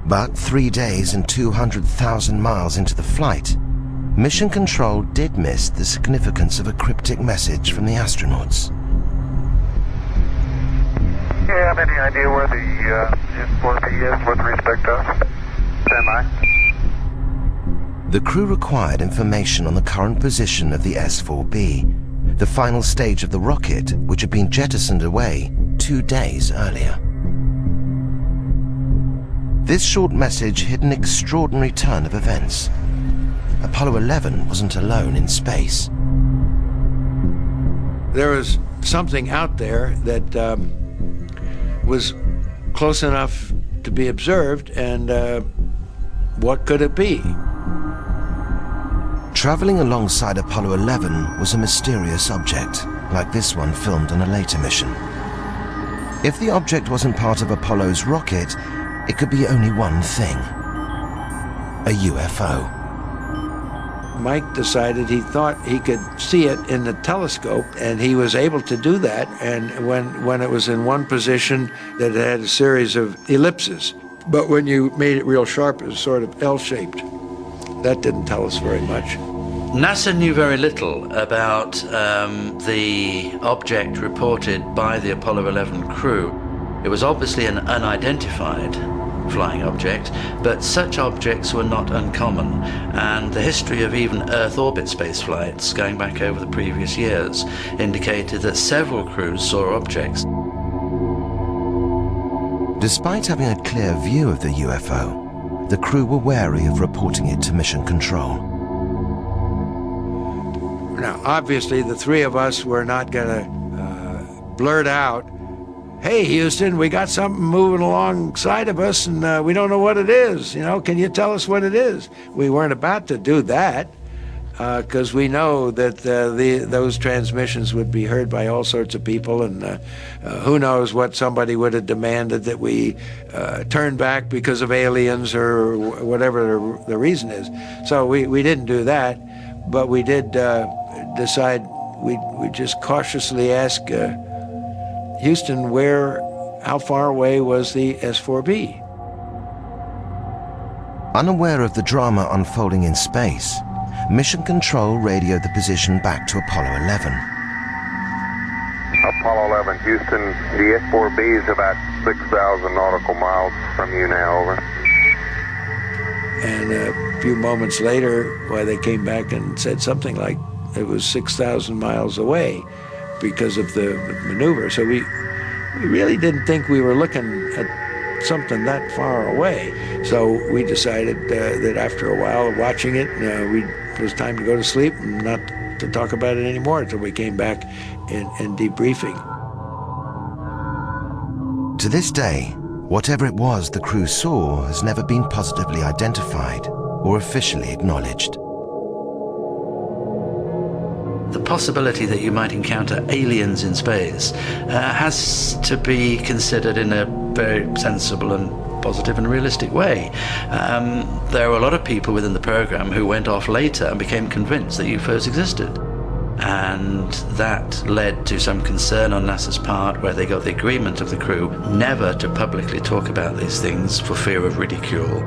But 3 days and 200,000 miles into the flight, Mission Control did miss the significance of a cryptic message from the astronauts. Do you have any idea where the S4B is with respect to us? Stand by. The crew required information on the current position of the S4B, the final stage of the rocket which had been jettisoned away 2 days earlier. This short message hid an extraordinary turn of events. Apollo 11 wasn't alone in space. There was something out there that was close enough to be observed, and what could it be? Traveling alongside Apollo 11 was a mysterious object, like this one filmed on a later mission. If the object wasn't part of Apollo's rocket, it could be only one thing: a UFO. Mike decided he thought he could see it in the telescope, and he was able to do that. And when it was in one position, that it had a series of ellipses. But when you made it real sharp, it was sort of L-shaped. That didn't tell us very much. NASA knew very little about the object reported by the Apollo 11 crew. It was obviously an unidentified flying object, but such objects were not uncommon, and the history of even Earth orbit space flights going back over the previous years indicated that several crews saw objects. Despite having a clear view of the UFO, the crew were wary of reporting it to Mission Control. Now, obviously, the three of us were not going to blurt out, "Hey, Houston, we got something moving alongside of us, and we don't know what it is. You know, can you tell us what it is?" We weren't about to do that, because we know that those transmissions would be heard by all sorts of people, and who knows what somebody would have demanded that we turn back because of aliens or whatever the reason is. So we didn't do that, but we did decide we'd just cautiously ask Houston, how far away was the S4B? Unaware of the drama unfolding in space, Mission Control radioed the position back to Apollo 11. Apollo 11, Houston, the S4B is about 6,000 nautical miles from you now, over. And a few moments later, they came back and said something like it was 6,000 miles away because of the maneuver. So we really didn't think we were looking at something that far away. So we decided that after a while of watching it, it was time to go to sleep and not to talk about it anymore until we came back in debriefing. To this day, whatever it was the crew saw has never been positively identified or officially acknowledged. The possibility that you might encounter aliens in space has to be considered in a very sensible and positive and realistic way. There were a lot of people within the program who went off later and became convinced that UFOs existed. And that led to some concern on NASA's part, where they got the agreement of the crew never to publicly talk about these things for fear of ridicule.